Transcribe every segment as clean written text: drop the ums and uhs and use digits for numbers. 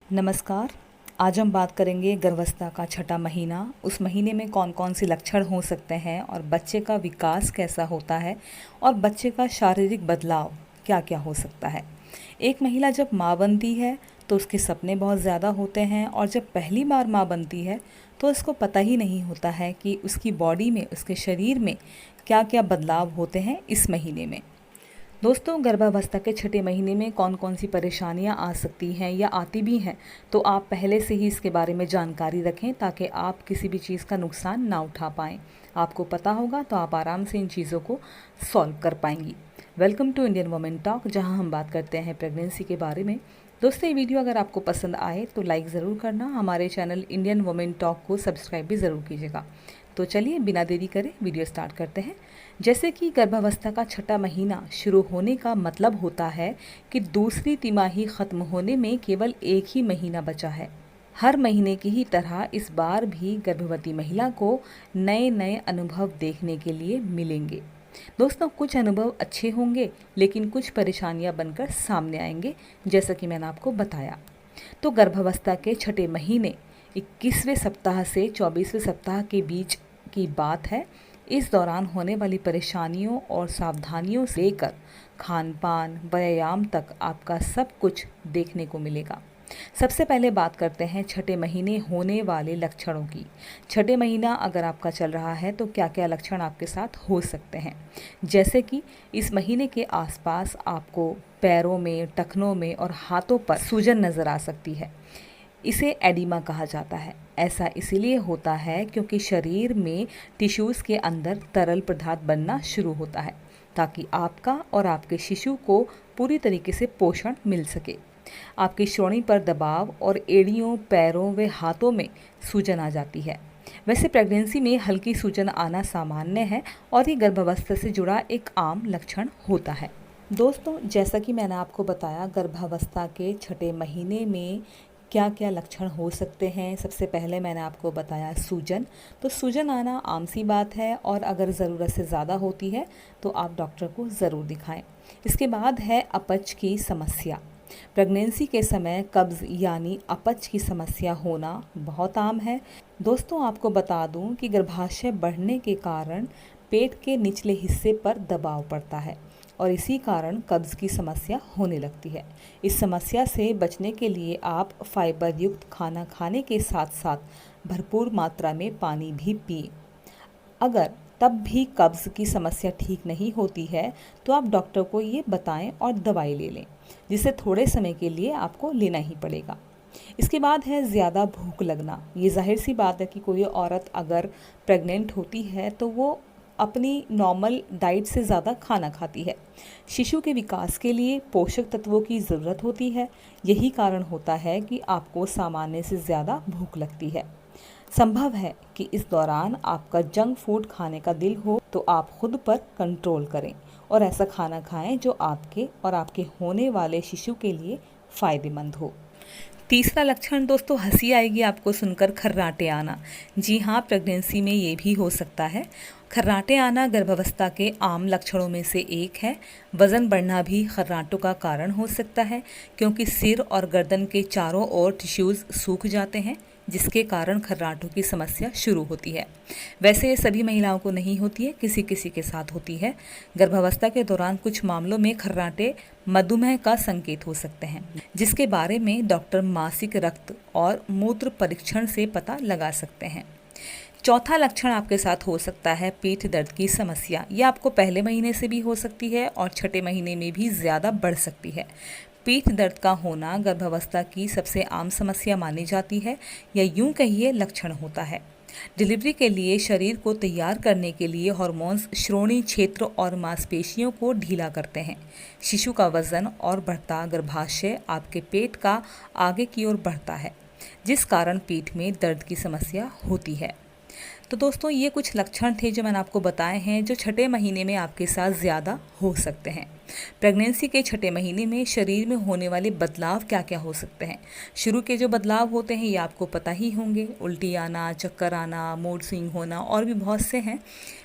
नमस्कार। आज हम बात करेंगे गर्भावस्था का छठा महीना। उस महीने में कौन कौन से लक्षण हो सकते हैं और बच्चे का विकास कैसा होता है और बच्चे का शारीरिक बदलाव क्या क्या हो सकता है। एक महिला जब माँ बनती है तो उसके सपने बहुत ज़्यादा होते हैं और जब पहली बार माँ बनती है तो उसको पता ही नहीं होता है कि उसकी बॉडी में, उसके शरीर में क्या क्या बदलाव होते हैं इस महीने में। दोस्तों, गर्भावस्था के छठे महीने में कौन कौन सी परेशानियां आ सकती हैं या आती भी हैं, तो आप पहले से ही इसके बारे में जानकारी रखें ताकि आप किसी भी चीज़ का नुकसान ना उठा पाएँ। आपको पता होगा तो आप आराम से इन चीज़ों को सॉल्व कर पाएंगी। Welcome to Indian women talk, जहां हम बात करते हैं प्रेगनेंसी के बारे में। दोस्तों, ये वीडियो अगर आपको पसंद आए तो लाइक ज़रूर करना। हमारे चैनल इंडियन वुमेन टॉक को सब्सक्राइब भी ज़रूर कीजिएगा। तो चलिए बिना देरी करे वीडियो स्टार्ट करते हैं। जैसे कि गर्भावस्था का छठा महीना शुरू होने का मतलब होता है कि दूसरी तिमाही ख़त्म होने में केवल एक ही महीना बचा है। हर महीने की ही तरह इस बार भी गर्भवती महिला को नए नए अनुभव देखने के लिए मिलेंगे। दोस्तों, कुछ अनुभव अच्छे होंगे लेकिन कुछ परेशानियां बनकर सामने आएंगे, जैसा कि मैंने आपको बताया। तो गर्भावस्था के छठे महीने 21वें सप्ताह से 24वें सप्ताह के बीच की बात है। इस दौरान होने वाली परेशानियों और सावधानियों से लेकर खान पान, व्यायाम तक आपका सब कुछ देखने को मिलेगा। सबसे पहले बात करते हैं छठे महीने होने वाले लक्षणों की। छठे महीना अगर आपका चल रहा है तो क्या क्या लक्षण आपके साथ हो सकते हैं। जैसे कि इस महीने के आसपास आपको पैरों में, टखनों में और हाथों पर सूजन नज़र आ सकती है। इसे एडिमा कहा जाता है। ऐसा इसीलिए होता है क्योंकि शरीर में टिश्यूज़ के अंदर तरल पदार्थ बनना शुरू होता है ताकि आपका और आपके शिशु को पूरी तरीके से पोषण मिल सके। आपकी श्रोणि पर दबाव और एड़ियों, पैरों व हाथों में सूजन आ जाती है। वैसे प्रेगनेंसी में हल्की सूजन आना सामान्य है और ये गर्भावस्था से जुड़ा एक आम लक्षण होता है। दोस्तों, जैसा कि मैंने आपको बताया, गर्भावस्था के छठे महीने में क्या क्या लक्षण हो सकते हैं। सबसे पहले मैंने आपको बताया सूजन। तो सूजन आना आम सी बात है और अगर ज़रूरत से ज़्यादा होती है तो आप डॉक्टर को ज़रूर दिखाएं। इसके बाद है अपच की समस्या। प्रेगनेंसी के समय कब्ज़ यानी अपच की समस्या होना बहुत आम है। दोस्तों, आपको बता दूं कि गर्भाशय बढ़ने के कारण पेट के निचले हिस्से पर दबाव पड़ता है और इसी कारण कब्ज़ की समस्या होने लगती है। इस समस्या से बचने के लिए आप फाइबर युक्त खाना खाने के साथ साथ भरपूर मात्रा में पानी भी पिए। अगर तब भी कब्ज़ की समस्या ठीक नहीं होती है तो आप डॉक्टर को ये बताएं और दवाई ले लें, जिसे थोड़े समय के लिए आपको लेना ही पड़ेगा। इसके बाद है ज़्यादा भूख लगना। ये जाहिर सी बात है कि कोई औरत अगर प्रेग्नेंट होती है तो वो अपनी नॉर्मल डाइट से ज़्यादा खाना खाती है। शिशु के विकास के लिए पोषक तत्वों की ज़रूरत होती है। यही कारण होता है कि आपको सामान्य से ज़्यादा भूख लगती है। संभव है कि इस दौरान आपका जंक फूड खाने का दिल हो तो आप खुद पर कंट्रोल करें और ऐसा खाना खाएं जो आपके और आपके होने वाले शिशु के लिए फ़ायदेमंद हो। तीसरा लक्षण दोस्तों, हंसी आएगी आपको सुनकर, खर्राटे आना। जी हाँ, प्रेगनेंसी में ये भी हो सकता है। खर्राटे आना गर्भावस्था के आम लक्षणों में से एक है। वज़न बढ़ना भी खर्राटों का कारण हो सकता है क्योंकि सिर और गर्दन के चारों ओर टिश्यूज़ सूख जाते हैं, जिसके कारण खर्राटों की समस्या शुरू होती है। वैसे ये सभी महिलाओं को नहीं होती है, किसी किसी के साथ होती है। गर्भावस्था के दौरान कुछ मामलों में खर्राटे मधुमेह का संकेत हो सकते हैं, जिसके बारे में डॉक्टर मासिक रक्त और मूत्र परीक्षण से पता लगा सकते हैं। चौथा लक्षण आपके साथ हो सकता है पीठ दर्द की समस्या। ये आपको पहले महीने से भी हो सकती है और छठे महीने में भी ज़्यादा बढ़ सकती है। पीठ दर्द का होना गर्भावस्था की सबसे आम समस्या मानी जाती है, या यूं कहिए लक्षण होता है। डिलीवरी के लिए शरीर को तैयार करने के लिए हार्मोन्स श्रोणि क्षेत्र और मांसपेशियों को ढीला करते हैं। शिशु का वजन और बढ़ता गर्भाशय आपके पेट का आगे की ओर बढ़ता है, जिस कारण पीठ में दर्द की समस्या होती है। तो दोस्तों, ये कुछ लक्षण थे जो मैंने आपको बताए हैं जो छठे महीने में आपके साथ ज़्यादा हो सकते हैं। प्रेगनेंसी के छठे महीने में शरीर में होने वाले बदलाव क्या क्या हो सकते हैं। शुरू के जो बदलाव होते हैं ये आपको पता ही होंगे, उल्टी आना, चक्कर आना, मूड स्विंग होना और भी बहुत से हैं।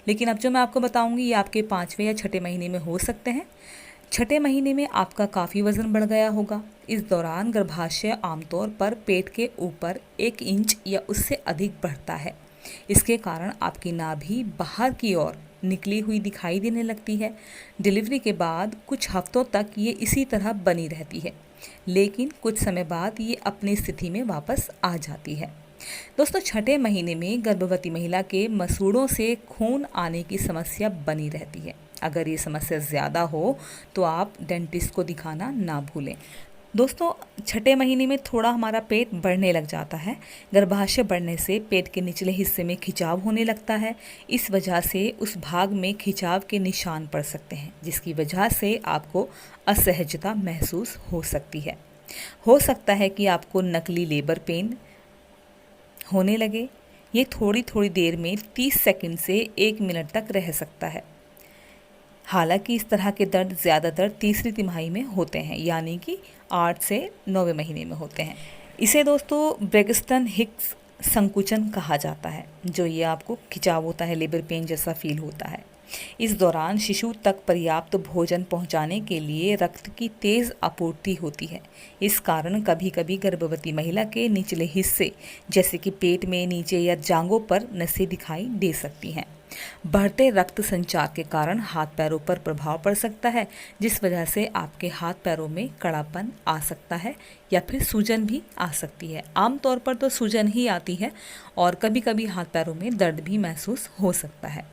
लेकिन अब जो मैं आपको बताऊंगी ये आपके 5वें या छठे महीने में हो सकते हैं। छठे महीने में आपका काफ़ी वज़न बढ़ गया होगा। इस दौरान गर्भाशय आमतौर पर पेट के ऊपर 1 इंच या उससे अधिक बढ़ता है। इसके कारण आपकी नाभि बाहर की ओर निकली हुई दिखाई देने लगती है। डिलीवरी के बाद कुछ हफ्तों तक ये इसी तरह बनी रहती है, लेकिन कुछ समय बाद ये अपनी स्थिति में वापस आ जाती है। दोस्तों, छठे महीने में गर्भवती महिला के मसूड़ों से खून आने की समस्या बनी रहती है। अगर ये समस्या ज़्यादा हो तो आप डेंटिस्ट को दिखाना ना भूलें। दोस्तों, छठे महीने में थोड़ा हमारा पेट बढ़ने लग जाता है। गर्भाशय बढ़ने से पेट के निचले हिस्से में खिंचाव होने लगता है। इस वजह से उस भाग में खिंचाव के निशान पड़ सकते हैं, जिसकी वजह से आपको असहजता महसूस हो सकती है। हो सकता है कि आपको नकली लेबर पेन होने लगे। ये थोड़ी थोड़ी देर में 30 सेकंड से 1 मिनट तक रह सकता है। हालांकि इस तरह के दर्द ज़्यादातर तीसरी तिमाही में होते हैं, यानी कि 8 से 9वें महीने में होते हैं। इसे दोस्तों ब्रेक्सटन हिक्स संकुचन कहा जाता है, जो ये आपको खिंचाव होता है, लेबर पेन जैसा फील होता है। इस दौरान शिशु तक पर्याप्त भोजन पहुंचाने के लिए रक्त की तेज़ आपूर्ति होती है। इस कारण कभी कभी गर्भवती महिला के निचले हिस्से, जैसे कि पेट में नीचे या जांघों पर नसें दिखाई दे सकती हैं। बढ़ते रक्त संचार के कारण हाथ पैरों पर प्रभाव पड़ सकता है, जिस वजह से आपके हाथ पैरों में कड़ापन आ सकता है या फिर सूजन भी आ सकती है। आमतौर पर तो सूजन ही आती है और कभी कभी हाथ पैरों में दर्द भी महसूस हो सकता है।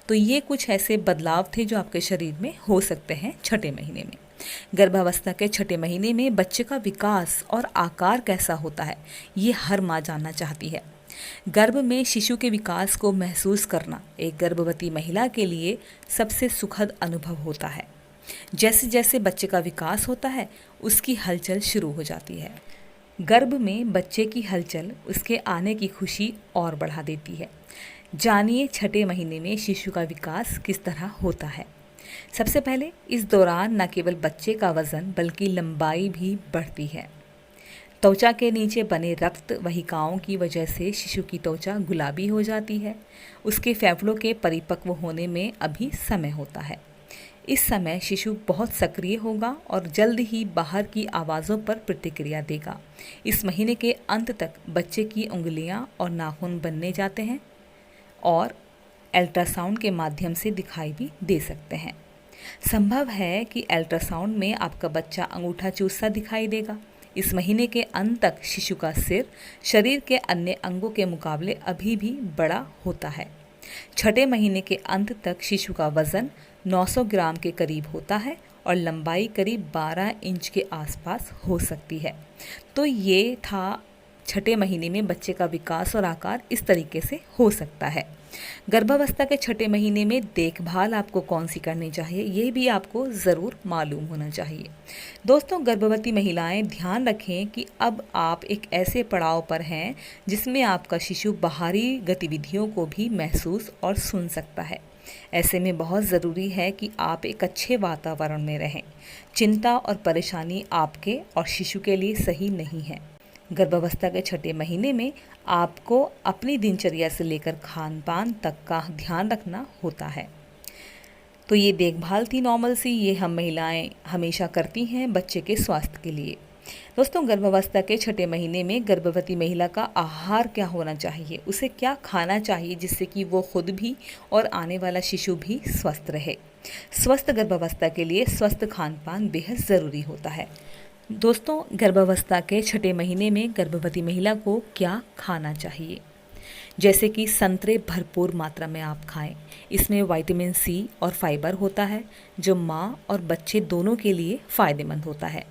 तो ये कुछ ऐसे बदलाव थे जो आपके शरीर में हो सकते हैं छठे महीने में। गर्भावस्था के छठे महीने में बच्चे का विकास और आकार कैसा होता है, ये हर माँ जानना चाहती है। गर्भ में शिशु के विकास को महसूस करना एक गर्भवती महिला के लिए सबसे सुखद अनुभव होता है। जैसे जैसे बच्चे का विकास होता है, उसकी हलचल शुरू हो जाती है। गर्भ में बच्चे की हलचल उसके आने की खुशी और बढ़ा देती है। जानिए छठे महीने में शिशु का विकास किस तरह होता है। सबसे पहले इस दौरान न केवल बच्चे का वजन बल्कि लंबाई भी बढ़ती है। त्वचा के नीचे बने रक्त वाहिकाओं की वजह से शिशु की त्वचा गुलाबी हो जाती है। उसके फेफड़ों के परिपक्व होने में अभी समय होता है। इस समय शिशु बहुत सक्रिय होगा और जल्द ही बाहर की आवाज़ों पर प्रतिक्रिया देगा। इस महीने के अंत तक बच्चे की उंगलियां और नाखून बनने जाते हैं और अल्ट्रासाउंड के माध्यम से दिखाई भी दे सकते हैं। संभव है कि अल्ट्रासाउंड में आपका बच्चा अंगूठा चूसता दिखाई देगा। इस महीने के अंत तक शिशु का सिर शरीर के अन्य अंगों के मुकाबले अभी भी बड़ा होता है। छठे महीने के अंत तक शिशु का वज़न 900 ग्राम के करीब होता है और लंबाई करीब 12 इंच के आसपास हो सकती है। तो ये था छठे महीने में बच्चे का विकास और आकार इस तरीके से हो सकता है। गर्भावस्था के छठे महीने में देखभाल आपको कौन सी करनी चाहिए, ये भी आपको ज़रूर मालूम होना चाहिए। दोस्तों, गर्भवती महिलाएं ध्यान रखें कि अब आप एक ऐसे पड़ाव पर हैं जिसमें आपका शिशु बाहरी गतिविधियों को भी महसूस और सुन सकता है। ऐसे में बहुत ज़रूरी है कि आप एक अच्छे वातावरण में रहें। चिंता और परेशानी आपके और शिशु के लिए सही नहीं है। गर्भावस्था के छठे महीने में आपको अपनी दिनचर्या से लेकर खान पान तक का ध्यान रखना होता है। तो ये देखभाल थी नॉर्मल सी, ये हम महिलाएं हमेशा करती हैं बच्चे के स्वास्थ्य के लिए। दोस्तों, गर्भावस्था के छठे महीने में गर्भवती महिला का आहार क्या होना चाहिए, उसे क्या खाना चाहिए जिससे कि वो खुद भी और आने वाला शिशु भी स्वस्थ रहे। स्वस्थ गर्भावस्था के लिए स्वस्थ खान पान बेहद ज़रूरी होता है। दोस्तों, गर्भावस्था के छठे महीने में गर्भवती महिला को क्या खाना चाहिए, जैसे कि संतरे भरपूर मात्रा में आप खाएं। इसमें विटामिन सी और फाइबर होता है, जो माँ और बच्चे दोनों के लिए फ़ायदेमंद होता है।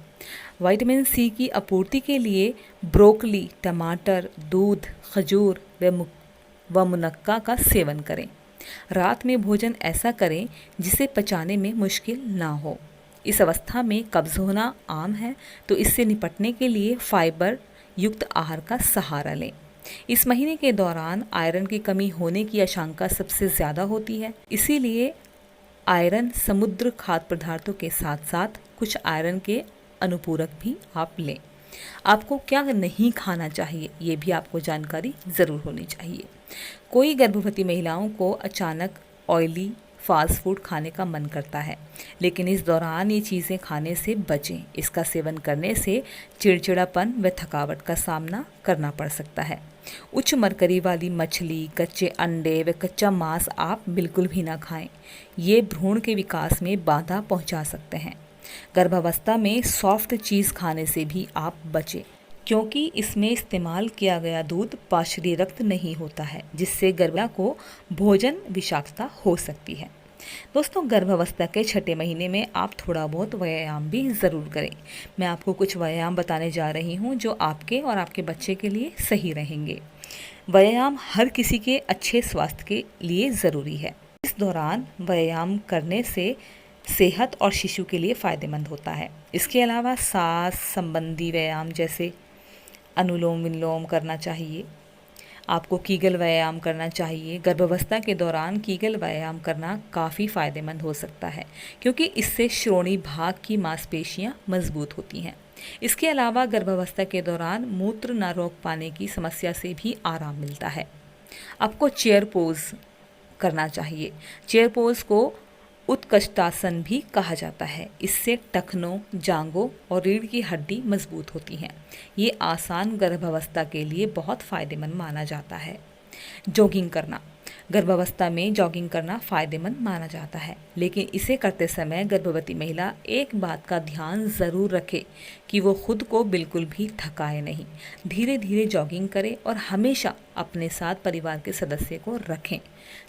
विटामिन सी की आपूर्ति के लिए ब्रोकली, टमाटर, दूध, खजूर व मुनक्का का सेवन करें। रात में भोजन ऐसा करें जिसे पचाने में मुश्किल ना हो। इस अवस्था में कब्ज़ होना आम है, तो इससे निपटने के लिए फाइबर युक्त आहार का सहारा लें। इस महीने के दौरान आयरन की कमी होने की आशंका सबसे ज़्यादा होती है, इसीलिए आयरन समुद्र खाद्य पदार्थों के साथ साथ कुछ आयरन के अनुपूरक भी आप लें। आपको क्या नहीं खाना चाहिए, ये भी आपको जानकारी ज़रूर होनी चाहिए। कोई गर्भवती महिलाओं को अचानक ऑयली फास्ट फूड खाने का मन करता है, लेकिन इस दौरान ये चीज़ें खाने से बचें। इसका सेवन करने से चिड़चिड़ापन व थकावट का सामना करना पड़ सकता है। उच्च मरकरी वाली मछली, कच्चे अंडे व कच्चा मांस आप बिल्कुल भी ना खाएं। ये भ्रूण के विकास में बाधा पहुंचा सकते हैं। गर्भावस्था में सॉफ्ट चीज़ खाने से भी आप बचें, क्योंकि इसमें इस्तेमाल किया गया दूध पार्श्वी रक्त नहीं होता है, जिससे गर्भा को भोजन विषाक्तता हो सकती है। दोस्तों, गर्भावस्था के छठे महीने में आप थोड़ा बहुत व्यायाम भी ज़रूर करें। मैं आपको कुछ व्यायाम बताने जा रही हूँ जो आपके और आपके बच्चे के लिए सही रहेंगे। व्यायाम हर किसी के अच्छे स्वास्थ्य के लिए ज़रूरी है। इस दौरान व्यायाम करने से सेहत और शिशु के लिए फ़ायदेमंद होता है। इसके अलावा सांस संबंधी व्यायाम जैसे अनुलोम विलोम करना चाहिए। आपको कीगल व्यायाम करना चाहिए। गर्भावस्था के दौरान कीगल व्यायाम करना काफ़ी फ़ायदेमंद हो सकता है, क्योंकि इससे श्रोणि भाग की मांसपेशियां मजबूत होती हैं। इसके अलावा गर्भावस्था के दौरान मूत्र न रोक पाने की समस्या से भी आराम मिलता है। आपको चेयर पोज करना चाहिए। चेयर पोज को उत्कृष्टासन भी कहा जाता है। इससे टखनों, जांघों और रीढ़ की हड्डी मजबूत होती हैं। ये आसान गर्भावस्था के लिए बहुत फ़ायदेमंद माना जाता है। जॉगिंग करना, गर्भावस्था में जॉगिंग करना फ़ायदेमंद माना जाता है, लेकिन इसे करते समय गर्भवती महिला एक बात का ध्यान ज़रूर रखे कि वो खुद को बिल्कुल भी थकाए नहीं। धीरे धीरे जॉगिंग करें और हमेशा अपने साथ परिवार के सदस्य को रखें।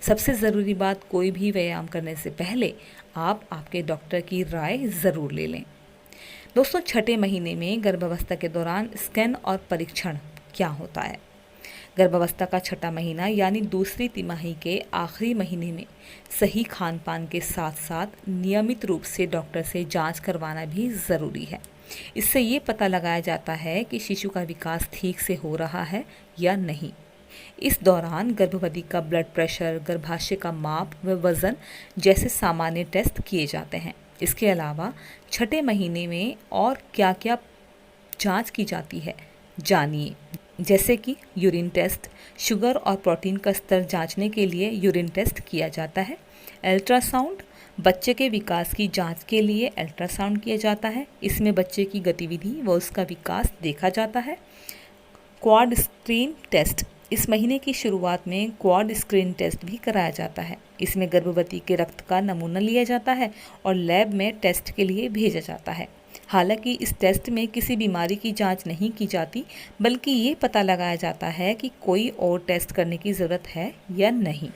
सबसे ज़रूरी बात, कोई भी व्यायाम करने से पहले आप आपके डॉक्टर की राय ज़रूर ले लें। दोस्तों, छठे महीने में गर्भावस्था के दौरान स्कैन और परीक्षण क्या होता है? गर्भावस्था का छठा महीना यानी दूसरी तिमाही के आखिरी महीने में सही खान पान के साथ साथ नियमित रूप से डॉक्टर से जांच करवाना भी ज़रूरी है। इससे ये पता लगाया जाता है कि शिशु का विकास ठीक से हो रहा है या नहीं। इस दौरान गर्भवती का ब्लड प्रेशर, गर्भाशय का माप व वज़न जैसे सामान्य टेस्ट किए जाते हैं। इसके अलावा छठे महीने में और क्या क्या जांच की जाती है जानिए, जैसे कि यूरिन टेस्ट। शुगर और प्रोटीन का स्तर जांचने के लिए यूरिन टेस्ट किया जाता है। अल्ट्रासाउंड, बच्चे के विकास की जांच के लिए अल्ट्रासाउंड किया जाता है। इसमें बच्चे की गतिविधि व उसका विकास देखा जाता है। क्वाड स्क्रीन टेस्ट, इस महीने की शुरुआत में क्वाड स्क्रीन टेस्ट भी कराया जाता है। इसमें गर्भवती के रक्त का नमूना लिया जाता है और लैब में टेस्ट के लिए भेजा जाता है। हालांकि इस टेस्ट में किसी बीमारी की जांच नहीं की जाती, बल्कि ये पता लगाया जाता है कि कोई और टेस्ट करने की ज़रूरत है या नहीं।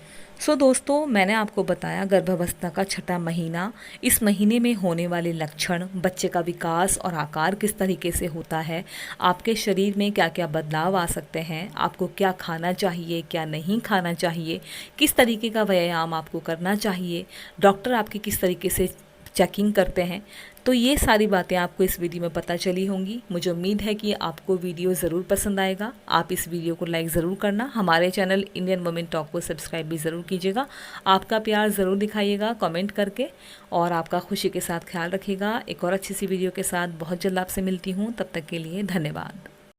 दोस्तों, मैंने आपको बताया गर्भावस्था का छठा महीना, इस महीने में होने वाले लक्षण, बच्चे का विकास और आकार किस तरीके से होता है, आपके शरीर में क्या क्या बदलाव आ सकते हैं, आपको क्या खाना चाहिए, क्या नहीं खाना चाहिए, किस तरीके का व्यायाम आपको करना चाहिए, डॉक्टर आपकी किस तरीके से चेकिंग करते हैं। तो ये सारी बातें आपको इस वीडियो में पता चली होंगी। मुझे उम्मीद है कि आपको वीडियो ज़रूर पसंद आएगा। आप इस वीडियो को लाइक ज़रूर करना। हमारे चैनल इंडियन वुमेन टॉक को सब्सक्राइब भी ज़रूर कीजिएगा। आपका प्यार ज़रूर दिखाइएगा कमेंट करके, और आपका खुशी के साथ ख्याल रखिएगा। एक और अच्छी सी वीडियो के साथ बहुत जल्द आपसे मिलती हूँ। तब तक के लिए धन्यवाद।